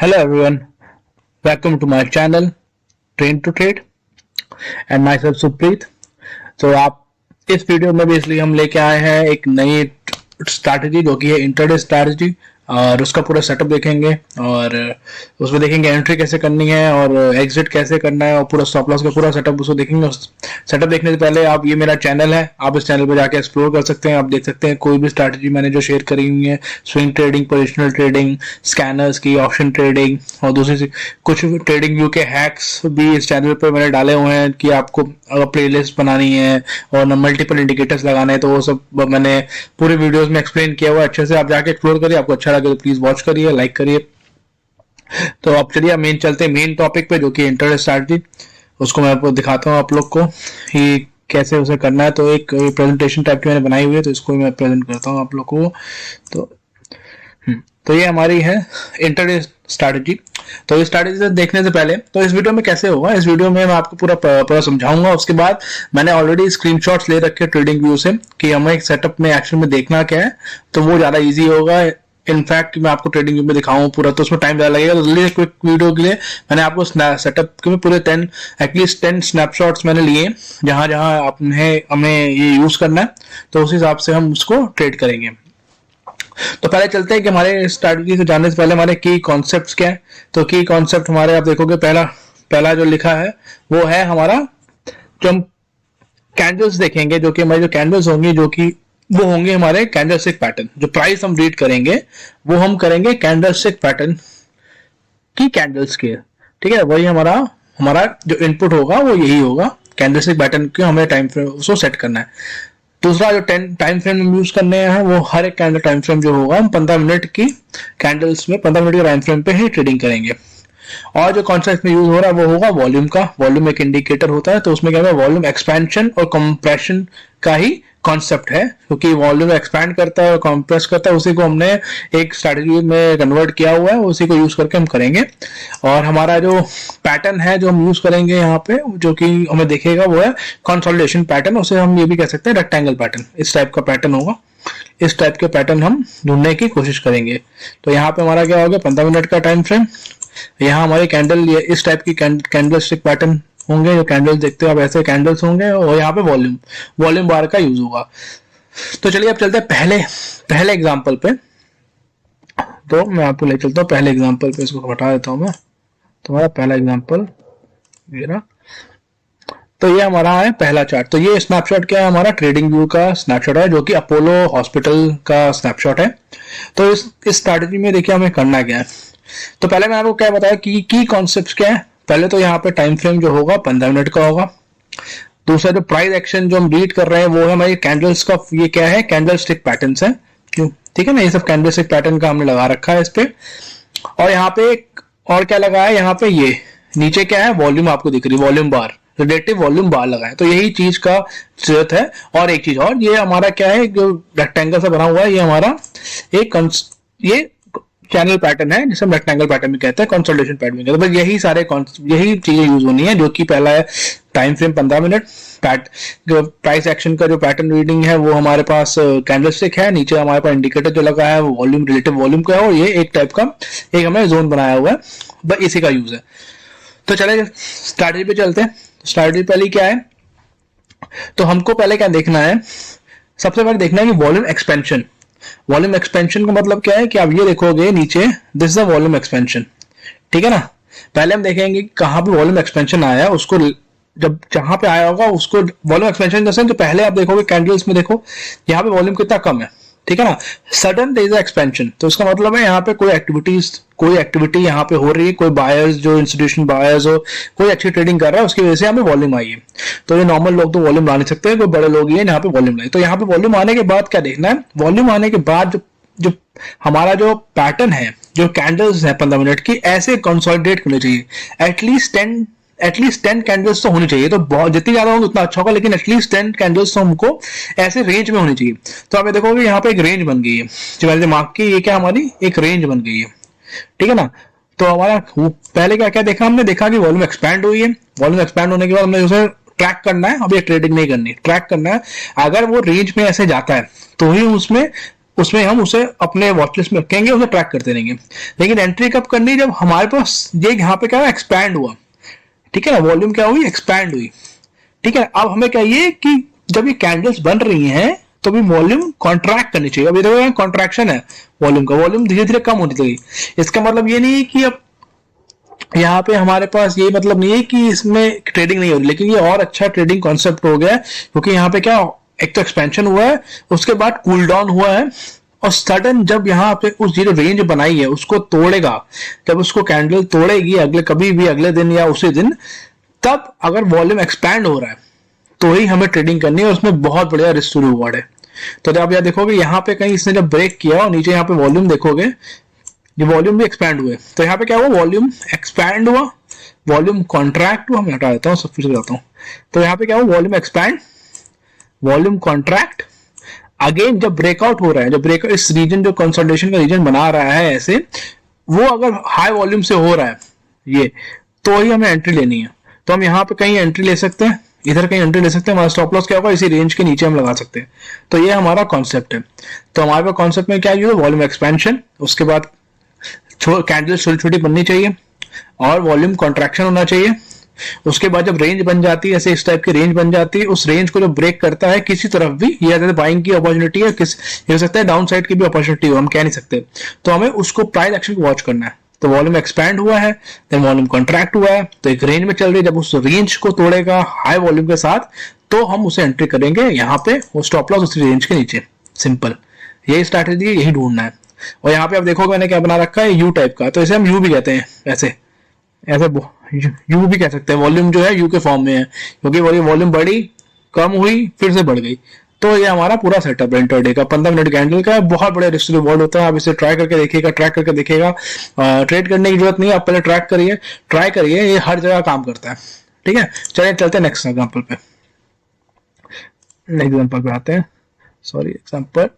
Hello everyone, welcome to my channel Train to Trade and myself Supreet। तो आप इस video में basically हम लेके आए हैं एक नई स्ट्रैटेजी जो कि है इंट्राडे स्ट्रैटेजी, और उसका पूरा सेटअप देखेंगे और उसमें देखेंगे एंट्री कैसे करनी है और एग्जिट कैसे करना है और पूरा स्टॉप लॉस का पूरा सेटअप उसको देखेंगे। सेटअप देखने से पहले आप, ये मेरा चैनल है, आप इस चैनल पर जाके एक्सप्लोर कर सकते हैं। आप देख सकते हैं कोई भी स्ट्रैटेजी मैंने जो शेयर करी हुई है, swing trading, positional trading, scanners की, ऑप्शन ट्रेडिंग और दूसरी कुछ ट्रेडिंग व्यू के हैक्स भी इस चैनल पर मैंने डाले हुए हैं कि आपको अगर प्लेलिस्ट बनानी है और मल्टीपल इंडिकेटर्स लगाने हैं तो वो सब मैंने पूरे वीडियोस में एक्सप्लेन किया हुआ है। अच्छे से आप जाके एक्सप्लोर करिए, आपको अच्छा लगे तो प्लीज वॉच करिए, लाइक करिए। तो अब चलिए मेन चलते हैं मेन टॉपिक पे जो कि इंट्राडे स्ट्रैटेजी। उसको मैं आपको दिखाता हूँ आप लोग को कि कैसे उसे करना है। तो एक प्रेजेंटेशन टाइप की मैंने बनाई हुई है, तो इसको मैं प्रेजेंट करता हूँ आप लोग को। तो ये हमारी है इंट्राडे स्ट्रैटेजी। तो इस स्ट्रैटेजी से देखने से पहले तो इस वीडियो में कैसे होगा, इस वीडियो में मैं आपको पूरा समझाऊंगा। उसके बाद मैंने ऑलरेडी स्क्रीनशॉट्स ले रखे ट्रेडिंग व्यू से कि हमें एक सेटअप में एक्शन में देखना क्या है, तो वो ज्यादा इजी होगा। इनफैक्ट मैं आपको ट्रेडिंग व्यू में दिखाऊं पूरा, तो उसमें टाइम ज्यादा लगेगा। तो जल्दी क्विक वीडियो के लिए मैंने आपको सेटअप के पूरे एटलीस्ट 10 स्नैपशॉट्स मैंने लिए जहां जहां हमें ये यूज करना है, तो उस हिसाब से हम उसको ट्रेड करेंगे। तो पहले चलते हैं कि हमारे स्ट्रैटेजी से जानने से पहले हमारे की कॉन्सेप्ट्स क्या है। तो की कॉन्सेप्ट हमारे, आप देखोगे पहला जो लिखा है वो है हमारा, जो हम कैंडल्स देखेंगे, जो कि हमारी जो कैंडल्स होंगी जो कि वो होंगे हमारे कैंडलस्टिक पैटर्न। जो प्राइस हम रीड करेंगे वो हम करेंगे कैंडलस्टिक पैटर्न की कैंडल्स के, ठीक है। वही हमारा जो इनपुट होगा वो यही होगा, कैंडलस्टिक पैटर्न के हमें टाइम फ्रेम उसको सेट करना है। दूसरा जो टाइम फ्रेम हम यूज करने हैं, वो हर एक कैंडल टाइम फ्रेम जो होगा हम 15 मिनट की कैंडल्स में 15 मिनट के टाइम फ्रेम पे ही ट्रेडिंग करेंगे। और जो कॉन्सेप्ट में यूज हो रहा है वो होगा वॉल्यूम का। वॉल्यूम एक इंडिकेटर होता है, तो उसमें क्या है, वॉल्यूम एक्सपेंशन और कंप्रेशन का ही कॉन्सेप्ट है, क्योंकि वॉल्यूम एक्सपैंड करता है और कंप्रेस करता है। उसी को हमने एक स्ट्रैटेजी में कन्वर्ट किया हुआ है, उसी को यूज करके हम करेंगे। और हमारा जो पैटर्न है जो हम यूज करेंगे यहाँ पे, जो कि हमें देखेगा, वो है कंसोलिडेशन पैटर्न। उसे हम ये भी कह सकते हैं रेक्टेंगल पैटर्न। इस टाइप का पैटर्न होगा, इस टाइप के पैटर्न हम ढूंढने की कोशिश करेंगे। तो यहाँ पे हमारा क्या हो गया, 15 मिनट का टाइम फ्रेम। यहाँ हमारे कैंडल, ये इस टाइप की कैंडलस्टिक पैटर्न होंगे, जो कैंडल्स देखते हो आप ऐसे कैंडल्स होंगे, और यहाँ पे वॉल्यूम बार का यूज होगा। तो चलिए अब चलते हैं पहले एग्जांपल पे। तो मैं आपको ले चलता हूँ पहले एग्जांपल पे, इसको हटा देता हूँ मैं। तो हमारा पहला एग्जांपल ये रहा। तो ये हमारा है पहला चार्ट। तो ये स्नैपशॉट क्या है, हमारा ट्रेडिंग व्यू का स्नैपशॉट है, जो कि अपोलो हॉस्पिटल का स्नैपशॉट है। तो इस स्ट्रैटेजी में देखिए हमें करना क्या है। तो पहले मैं आपको क्या बताया कि की कॉन्सेप्ट क्या है। पहले तो यहाँ पे टाइम फ्रेम जो होगा 15 मिनट का होगा। दूसरा जो प्राइस एक्शन जो हम रीड कर रहे हैं वो है हमारी कैंडल्स का, ये क्या है, कैंडल स्टिक पैटर्न है, क्यों, ठीक है ना। ये सब कैंडल स्टिक पैटर्न का हमने लगा रखा है इस पे। और यहाँ पे एक और क्या लगा है, यहाँ पे ये नीचे क्या है, वॉल्यूम आपको दिख रही है, वॉल्यूम बार, रिलेटिव वॉल्यूम बार लगा है। तो यही चीज का जरूरत है। और एक चीज और, ये हमारा क्या है, जो रेक्टेंगल सा बना हुआ है, ये हमारा एक ये चैनल पैटर्न है, जिसे हम रेक्टेंगल पैटर्न भी कहते हैं, कंसोलिडेशन पैटर्न भी कहते हैं। बस यही चीजें यूज होनी है, जो कि पहला है time frame 15 minute, price action का जो पैटर्न रीडिंग है वो हमारे पास कैंडलस्टिक है, नीचे हमारे पास इंडिकेटर जो लगा है वॉल्यूम, रिलेटिव वॉल्यूम का है, और ये एक टाइप का एक हमने जोन बनाया हुआ है, बस इसी का यूज है। तो चले स्ट्रैटेजी पे चलते हैं। स्ट्रैटेजी पहले क्या है, तो हमको पहले क्या देखना है, सबसे पहले देखना है कि वॉल्यूम एक्सपेंशन। वॉल्यूम एक्सपेंशन का मतलब क्या है कि आप ये देखोगे नीचे, this is the volume expansion, ठीक है ना। पहले हम देखेंगे कहां पे वॉल्यूम एक्सपेंशन आया, उसको जब जहां पे आया होगा उसको वॉल्यूम एक्सपेंशन जैसे, तो पहले आप देखोगे कैंडल्स में, देखो यहाँ पे वॉल्यूम कितना कम है, ठीक है ना। सडन देयर इज एक्सपेंशन, तो इसका मतलब है यहाँ पे कोई एक्टिविटी यहाँ पे हो रही है, कोई बायर्स, जो इंस्टीट्यूशन बायर्स हो, कोई अच्छी ट्रेडिंग कर रहा है, उसकी वजह से यहाँ पे वॉल्यूम आई है। तो ये नॉर्मल लोग तो वॉल्यूम ला नहीं सकते, कोई बड़े लोग ही है यहाँ पे वॉल्यूम लाए। तो यहाँ पे वॉल्यूम आने के बाद क्या देखना है, वॉल्यूम आने के बाद जो हमारा जो पैटर्न है, जो कैंडल्स है 15 मिनट की, ऐसे कंसोलिडेट करनी चाहिए। एटलीस्ट 10 कैंडल्स तो होनी चाहिए। तो बहुत जितनी ज्यादा होगी उतना अच्छा होगा, लेकिन एटलीस्ट 10 कैंडल्स तो हमको ऐसे रेंज में होनी चाहिए। तो आप देखोगे यहाँ पे एक रेंज बन गई है, जो मैंने मार्क की, ये क्या हमारी एक रेंज बन गई है, ठीक है ना। तो हमारा पहले क्या क्या देखा, हमने देखा कि वॉल्यूम एक्सपैंड हुई है। वॉल्यूम एक्सपैंड होने के बाद हमने उसे ट्रैक करना है। अब ये ट्रेडिंग नहीं करनी, ट्रैक करना है। अगर वो रेंज में ऐसे जाता है तो ही उसमें उसमें हम उसे अपने वॉच लिस्ट में रखेंगे, उसे ट्रैक करते रहेंगे। लेकिन एंट्री कब करनी, जब हमारे पास ये यहाँ पे क्या एक्सपैंड हुआ, ठीक है ना, वॉल्यूम क्या हुई, एक्सपैंड हुई, ठीक है। अब हमें चाहिए कि जब ये कैंडल्स बन रही हैं तो भी वॉल्यूम कॉन्ट्रैक्ट करनी चाहिए। अब ये देखो कॉन्ट्रैक्शन है वॉल्यूम का, वॉल्यूम धीरे धीरे कम होती चली। इसका मतलब ये नहीं कि अब यहाँ पे हमारे पास ये मतलब नहीं है कि इसमें ट्रेडिंग नहीं हो रही, लेकिन ये और अच्छा ट्रेडिंग कॉन्सेप्ट हो गया है, क्योंकि यहाँ पे क्या एक तो एक्सपेंशन हुआ है, उसके बाद कूल डाउन हुआ है, और सडन जब यहाँ पे उस जो रेंज बनाई है उसको तोड़ेगा, जब उसको कैंडल तोड़ेगी अगले कभी भी अगले दिन या उसी दिन, तब अगर वॉल्यूम एक्सपैंड हो रहा है तो ही हमें ट्रेडिंग करनी है, उसमें बहुत बढ़िया रिस्क टू रिवॉर्ड है। तो जब आप यहाँ देखोगे यहाँ पे कहीं इसने जब ब्रेक किया और नीचे यहाँ पे वॉल्यूम देखोगे, ये वॉल्यूम भी एक्सपैंड हुए, तो यहाँ पे क्या हुआ, वॉल्यूम एक्सपैंड हुआ, वॉल्यूम कॉन्ट्रैक्ट हुआ, मैं हटा देता हूँ सब फिर जाता हूँ। तो यहाँ पे क्या हुआ, volume expand, volume contract, again जब ब्रेकआउट हो रहा है, जब ब्रेकआउट इस रीजन जो कंसोलिडेशन का रीजन बना रहा है ऐसे, वो अगर हाई वॉल्यूम से हो रहा है ये, तो ही हमें एंट्री लेनी है। तो हम यहाँ पे कहीं एंट्री ले सकते हैं, इधर कहीं एंट्री ले सकते हैं, हमारा स्टॉप लॉस क्या होगा, इसी रेंज के नीचे हम लगा सकते हैं। तो ये हमारा कॉन्सेप्ट है। तो हमारे पास कॉन्सेप्ट में क्या है, वॉल्यूम एक्सपेंशन, उसके बाद कैंडल छोटी छोटी बननी चाहिए और वॉल्यूम कॉन्ट्रैक्शन होना चाहिए। उसके बाद जब रेंज बन जाती है, ऐसे इस टाइप की रेंज बन जाती है, उस रेंज को जो ब्रेक करता है किसी तरफ भी, ये बाइंग की अपॉर्चुनिटी है, हो सकता है डाउन साइड की भी अपॉर्चुनिटी हो, हम कह नहीं सकते। तो हमें उसको प्राइस एक्शन को वॉच करना है। तो वॉल्यूम एक्सपैंड हुआ है, देन वॉल्यूम कॉन्ट्रैक्ट हुआ है, तो एक रेंज में चल रही है, जब उस रेंज को तोड़ेगा हाई वॉल्यूम के साथ, तो हम उसे एंट्री करेंगे यहाँ पे, वो स्टॉप लॉस उसी रेंज के नीचे। सिंपल, यही स्ट्रैटेजी है, यही ढूंढना है। और यहाँ पे आप देखोगे मैंने क्या बना रखा है, यू टाइप का, तो इसे हम यू भी कहते हैं, ऐसे यू भी कह सकते हैं। वॉल्यूम जो है यू के फॉर्म में है, क्योंकि वॉल्यूम बढ़ी, कम हुई, फिर से बढ़ गई। तो ये हमारा पूरा सेटअप है इंटरडे का, 15 मिनट कैंडल का, बहुत बड़े रिस्क रिवॉर्ड होता है। आप इसे ट्राई करके देखिएगा, ट्रैक करके देखिएगा। ट्रेड करने की जरूरत नहीं है, आप पहले ट्राई करिए, ये हर जगह काम करता है। ठीक है, चलिए चलते हैं नेक्स्ट एग्जाम्पल पे। नेक्स्ट एग्जाम्पल पे आते हैं, सॉरी एग्जाम्पल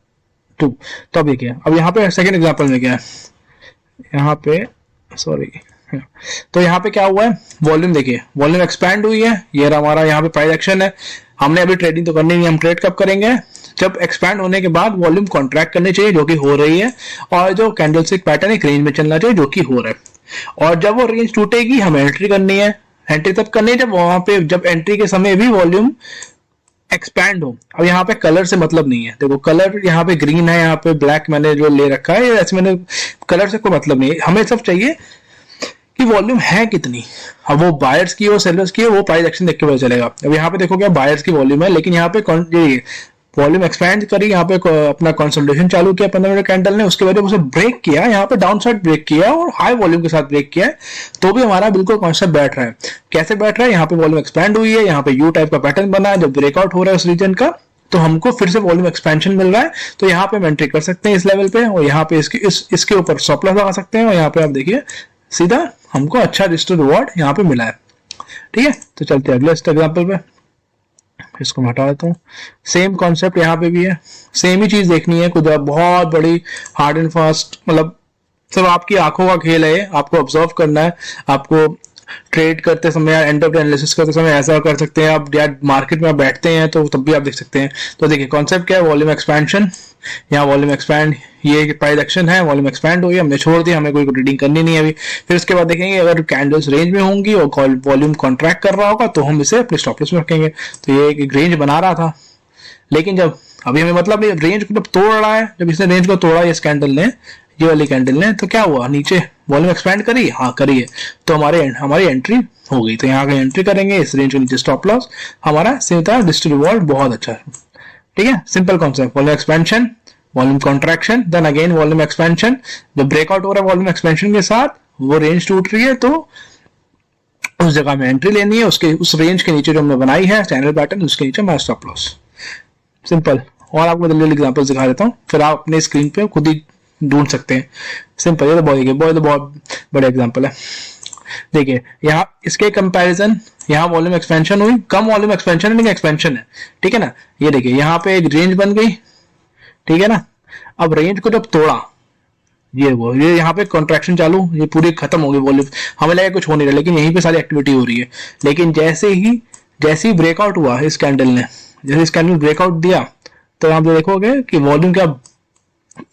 2। तो अब देखिए, अब यहाँ पे सेकेंड एग्जाम्पल में क्या है, यहाँ पे सॉरी, तो यहाँ पे क्या हुआ है, वॉल्यूम देखिए, वॉल्यूम एक्सपैंड हुई है, ये हमारा यहाँ पे प्राइस एक्शन है। हमने अभी ट्रेडिंग तो करनी नहीं, हम ट्रेड कब करेंगे, जब एक्सपैंड होने के बाद वॉल्यूम कॉन्ट्रैक्ट करनी चाहिए, जो कि हो रही है, और जो कैंडलस्टिक पैटर्न एक रेंज में चलना चाहिए, जो कि हो रहा है। और जब वो रेंज टूटेगी, हमें एंट्री करनी है। एंट्री तब करनी है जब वहां पे, जब एंट्री के समय भी वॉल्यूम एक्सपैंड हो। अब यहाँ पे कलर से मतलब नहीं है, देखो कलर यहाँ पे ग्रीन है, यहाँ पे ब्लैक मैंने जो ले रखा है, ऐसे मैंने कलर से कोई मतलब नहीं है, हमें सब चाहिए कि वॉल्यूम है कितनी। अब वो बायर्स की हो सेलर्स की हो, वो प्राइस एक्शन देख के पता चलेगा। अब यहाँ पे देखो क्या बायर्स की वॉल्यूम है, लेकिन यहाँ पे वॉल्यूम एक्सपैंड करी, यहाँ पे अपना कंसोलिडेशन चालू किया 15 मिनट कैंडल ने, उसके बाद उसे ब्रेक किया, यहाँ पे डाउन साइड ब्रेक किया और हाई वॉल्यूम के साथ ब्रेक किया है, तो भी हमारा बिल्कुल कॉन्सेप्ट बैठ रहा है। कैसे बैठ रहा है, यहाँ पे वॉल्यूम एक्सपैंड हुई है, यहाँ पे यू टाइप का पैटर्न बना है, जब ब्रेकआउट हो रहा है उस रीजन का, तो हमको फिर से वॉल्यूम एक्सपेंशन मिल रहा है, तो यहाँ पे हम एंट्री कर सकते हैं इस लेवल पे, और यहाँ पे इसके ऊपर स्टॉप लॉस लगा सकते हैं, और यहाँ पे आप देखिए सीधा हमको अच्छा रिस्क टू रिवॉर्ड यहाँ पे मिला है। ठीक है, तो चलते हैं अगले एग्जाम्पल पे, इसको मैं हटा देता हूँ। सेम कॉन्सेप्ट यहाँ पे भी है, सेम ही चीज देखनी है, कुछ बहुत बड़ी हार्ड एंड फास्ट, मतलब सब आपकी आंखों का खेल है, आपको ऑब्जर्व करना है। आपको ट्रेड करते समय या एंड ऑफ एनालिसिस करते समय ऐसा कर सकते हैं आप, या मार्केट में आप बैठते हैं तो तब भी आप देख सकते हैं। तो देखिए कॉन्सेप्ट क्या है, वॉल्यूम एक्सपेंशन, यहाँ वॉल्यूम एक्सपैंड, ये प्राइस एक्शन है, वॉल्यूम एक्सपैंड हुई, हमने छोड़ दी, हमें कोई ट्रेडिंग करनी नहीं है अभी। फिर उसके बाद देखेंगे अगर कैंडल्स रेंज में होंगी और वॉल्यूम कॉन्ट्रैक्ट कर रहा होगा, तो हम इसे अपने स्टॉप लॉस में रखेंगे। तो ये एक रेंज बना रहा था, लेकिन जब अभी हमें मतलब रेंज को जब तोड़ रहा है, जब इसने रेंज को तोड़ा इस कैंडल ने, ये वाली कैंडल ने, तो क्या हुआ, नीचे वॉल्यूम एक्सपेंड करी, हाँ करी है, तो हमारी एंट्री हो गई। तो यहाँ का एंट्री करेंगे, इस रेंज के नीचे स्टॉप लॉस, हमारा सीधा रिस्क टू रिवॉर्ड बहुत अच्छा है। ठीक है, simple concept, volume expansion, volume contraction, then again volume expansion. जब ब्रेकआउट हो रहा है वॉल्यूम एक्सपेंशन के साथ, वो रेंज टूट रही है, तो उस जगह में एंट्री लेनी है, उस रेंज के नीचे जो हमने बनाई है चैनल पैटर्न, उसके नीचे हमारा स्टॉप लॉस। सिंपल। और आपको जल्दी एग्जांपल दिखा देता हूँ, फिर आप अपने स्क्रीन पे खुद ही ढूंढ सकते हैं। सिंपल, ये तो बहुत बड़ा एग्जांपल है। देखिए यहाँ इसके कंपैरिजन, यहाँ वॉल्यूम एक्सपेंशन हुई, कम वॉल्यूम एक्सपेंशन है लेकिन एक्सपेंशन है। ठीक है ना, ये देखिए यहाँ पे एक रेंज बन गई, ठीक है ना। अब रेंज को जब तोड़ा, ये यहाँ पे कॉन्ट्रैक्शन चालू, ये पूरी खत्म हो गई वॉल्यूम, हमें लगा कुछ हो नहीं रहा, लेकिन यहीं पे सारी एक्टिविटी हो रही है। लेकिन जैसे ही ब्रेकआउट हुआ इस कैंडल ने, जैसे इस कैंडल ब्रेकआउट दिया, तो आप देखोगे कि वॉल्यूम क्या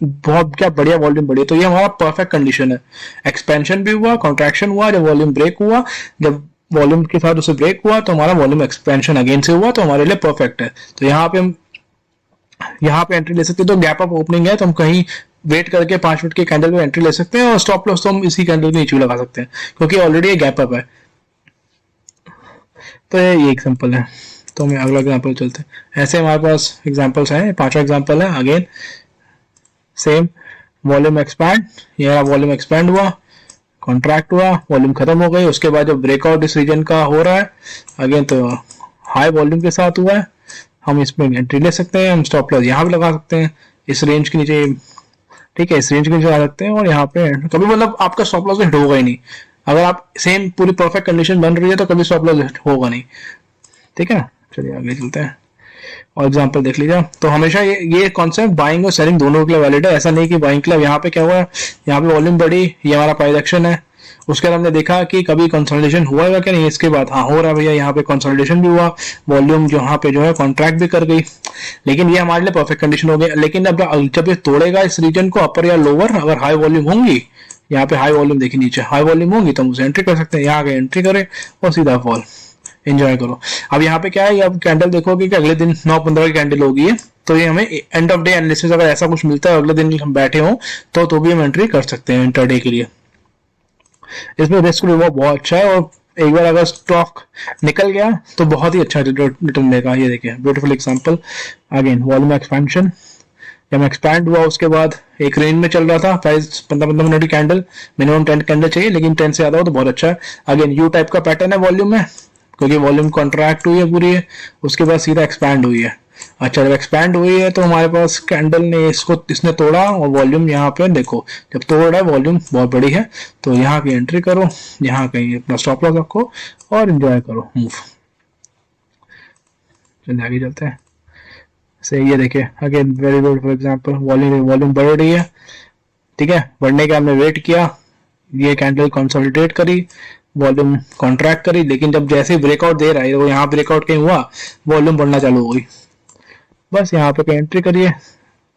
बहुत क्या बढ़िया वॉल्यूम बढ़ी, तो ये हमारा परफेक्ट कंडीशन है। एक्सपेंशन भी हुआ, कॉन्ट्रैक्शन हुआ, जब वॉल्यूम ब्रेक हुआ, जब वॉल्यूम के साथ उसे ब्रेक हुआ तो हमारा वॉल्यूम एक्सपेंशन अगेन से हुआ, तो हमारे लिए परफेक्ट है। तो यहाँ पे एंट्री ले सकते हैं। तो गैप अप ओपनिंग है तो हम कहीं वेट करके 5 मिनट के कैंडल में एंट्री ले सकते हैं, और स्टॉप लॉस तो हम इसी कैंडल के नीचे लगा सकते हैं क्योंकि ऑलरेडी ये गैप अप है। तो ये एग्जांपल है। तो हमें अगला एग्जांपल चलते हैं। ऐसे हमारे पास एग्जांपल्स हैं, 5वां एग्जांपल है। अगेन सेम वॉल्यूम एक्सपैंड, ये वॉल्यूम एक्सपैंड हुआ, कॉन्ट्रैक्ट हुआ, वॉल्यूम खत्म हो गई, उसके बाद जब ब्रेकआउट इस रीजन का हो रहा है अगेन तो हाई वॉल्यूम के साथ हुआ है, हम इसमें एंट्री ले सकते हैं। हम स्टॉप लॉस यहाँ भी लगा सकते हैं इस रेंज के नीचे, ठीक है, इस रेंज के नीचे लगा सकते हैं। और यहाँ पे कभी मतलब आपका स्टॉप लॉस हिट होगा ही नहीं। अगर आप सेम पूरी परफेक्ट कंडीशन बन रही है तो कभी स्टॉप लॉस हिट होगा नहीं, ठीक है। चलिए आगे चलते हैं और एग्जांपल देख लीजिए। तो हमेशा ये कॉन्सेप्ट बाइंग और सेलिंग दोनों के लिए वैलिड है। ऐसा नहीं कि बाइंग के लिए यहाँ पे क्या हुआ, यहाँ पे वॉल्यूम बढ़ी, ये हमारा प्राइस एक्शन है, उसके बाद हमने देखा कि कभी कंसोलिडेशन हुआ है क्या नहीं, इसके बाद हाँ हो रहा है भैया, यहाँ पे कंसोलिडेशन भी हुआ, वॉल्यूम जो यहाँ पे जो है कॉन्ट्रैक्ट भी कर गई, लेकिन ये हमारे लिए परफेक्ट कंडीशन हो गया। लेकिन अब जब ये तोड़ेगा इस रीजन को अपर या लोअर, अगर हाई वॉल्यूम होंगी, यहाँ पे हाई वॉल्यूम देखिए, नीचे हाई वॉल्यूम होंगी तो हम उसे एंट्री कर सकते हैं। यहाँ आगे एंट्री करें और सीधा फॉल एंजॉय करो। अब यहाँ पे क्या है, अब कैंडल देखोगे कि अगले दिन 9:15 की कैंडल होगी है, तो ये हमें एंड ऑफ डे एनालिसिस अगर ऐसा कुछ मिलता है अगले दिन हम बैठे हो तो भी हम एंट्री कर सकते हैं इंटरडे के लिए। इसमें रिस्क रिवॉर्ड बहुत अच्छा है, और एक बार अगर स्टॉक निकल गया तो बहुत ही अच्छा रिटर्न देगा। ये देखिए beautiful example. Again volume expansion, जब एक्सपैंड हुआ उसके बाद एक रेंज में चल रहा था, प्राइस 15-15 मिनट की कैंडल, मिनिमम 10 कैंडल चाहिए, लेकिन 10 से ज्यादा हो तो बहुत अच्छा है। अगेन यू टाइप का पैटर्न है वॉल्यूम में, क्योंकि वॉल्यूम कॉन्ट्रैक्ट हुई है पूरी है, उसके बाद सीधा एक्सपैंड हुई है। अच्छा जब एक्सपैंड हुई है तो हमारे पास कैंडल ने इसने तोड़ा, और वॉल्यूम यहाँ पे देखो जब तोड़ रहा है वॉल्यूम बहुत बड़ी है, तो यहाँ की एंट्री करो, यहाँ कहीं अपना स्टॉप लॉस रखो और एंजॉय करो मूव। चलिए आगे चलते हैं। से ये देखिए again very good, for example volume बढ़ रही है, ठीक है, बढ़ने के हमने वेट किया, ये कैंडल कंसोलिडेट करी, वॉल्यूम कॉन्ट्रैक्ट करी, लेकिन जब जैसे ही ब्रेकआउट दे रहा है, वो यहाँ ब्रेकआउट कहीं हुआ, वॉल्यूम बढ़ना चालू हो गई, बस यहाँ पे एंट्री करिए,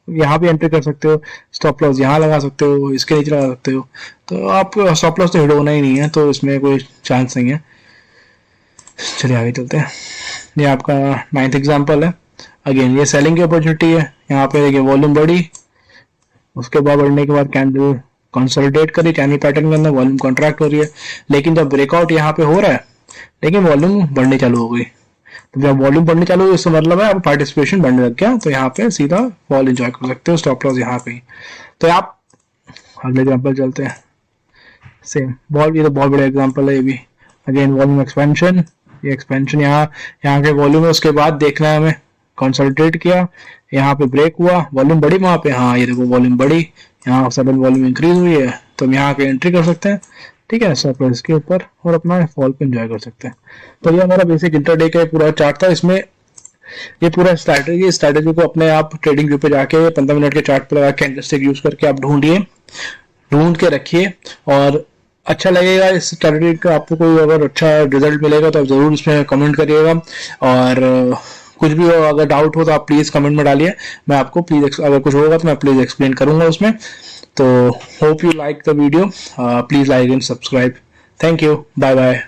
यहाँ भी एंट्री कर सकते हो, स्टॉप लॉस यहाँ लगा सकते हो, इसके नीचे लगा सकते हो। तो आप स्टॉप लॉस तो हिट होना ही नहीं है, तो इसमें कोई चांस नहीं है। चलिए आगे चलते हैं। ये आपका 9th एग्जांपल है। अगेन ये सेलिंग की अपॉर्चुनिटी है। यहाँ पे देखिए वॉल्यूम बढ़ी, उसके बाद बढ़ने के बाद कैंडल कंसोलिडेट करी, चैनल पैटर्न के अंदर वॉल्यूम कॉन्ट्रैक्ट हो रही है, लेकिन जब ब्रेकआउट यहाँ पे हो रहा है, लेकिन वॉल्यूम बढ़नी चालू हो गई। तो जब वॉल्यूम बढ़नी चालू हुई, इसका मतलब है अब पार्टिसिपेशन बढ़ने लग गया, तो यहाँ पे सीधा फॉल एंजॉय कर सकते हो, स्टॉप लॉस यहाँ पे। तो आप अगले एग्जांपल चलते हैं। सेम बहुत, ये तो बहुत बड़ा एग्जांपल है ये भी। अगेन वॉल्यूम एक्सपेंशन, ये एक्सपेंशन यहाँ के वॉल्यूम है, उसके बाद देखना है हमें कंसोलिडेट किया, यहाँ पे ब्रेक हुआ, वॉल्यूम बढ़ी वहां पे, हाँ ये देखो वॉल्यूम बढ़ी, यहाँ सडन वॉल्यूम इंक्रीज हुई है, तो हम यहाँ पे एंट्री कर सकते हैं, ठीक है, स्टॉप लॉस के ऊपर, और अपना फॉल पे एंजॉय कर सकते हैं। तो ये हमारा बेसिक इंटरडे का पूरा चार्ट था। इसमें ये पूरा स्ट्रैटेजी को अपने आप ट्रेडिंग व्यू पे जाके 15 मिनट के चार्ट पे लगा के कैंडलस्टिक यूज करके आप ढूंढ के रखिए, और अच्छा लगेगा इस स्ट्रैटेजी का आपको, कोई अगर अच्छा रिजल्ट मिलेगा तो आप जरूर इसमें कमेंट करिएगा, और कुछ भी हो, अगर डाउट हो तो आप प्लीज कमेंट में डालिए, मैं आपको प्लीज अगर कुछ होगा तो मैं प्लीज एक्सप्लेन करूंगा उसमें। तो hope you like the video, please like and subscribe. Thank you, bye bye.